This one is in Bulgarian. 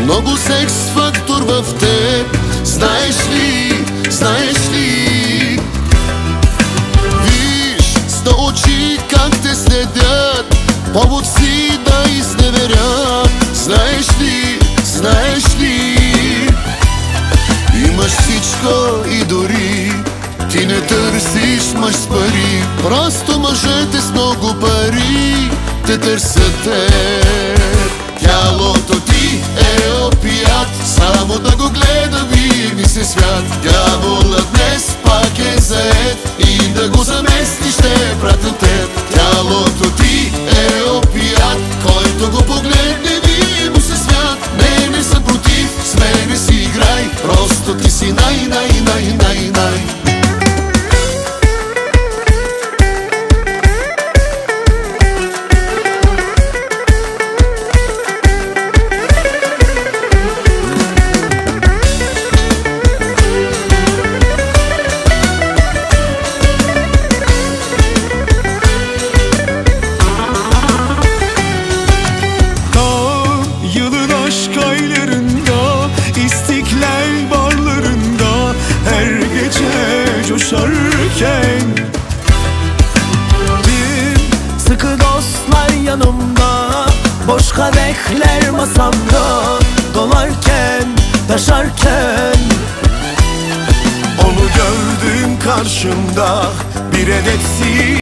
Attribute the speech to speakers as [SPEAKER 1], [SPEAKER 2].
[SPEAKER 1] Много секс фактор в теб. Знаеш ли, знаеш ли? Виж, 100 очи как те следят, повод си да изневерят. Знаеш ли, знаеш ли? Имаш всичко и дори ти не търсиш мъж с пари. Просто мъжете с много пари те търсят теб. Тялото ти е опият, само да го гледа ви ми се свят. Дяволът днес пак е заед и да го замести ще пратя теб. Тялото ти е опият, който го погледне ви му се свят. Не съм против, с мене си играй, просто ти си най-най-най-най-най.
[SPEAKER 2] Coşarken bir sıkı dostlar yanımda, boş kadehler masamda, dolarken, taşarken onu gördüm karşımda, bir edetsiz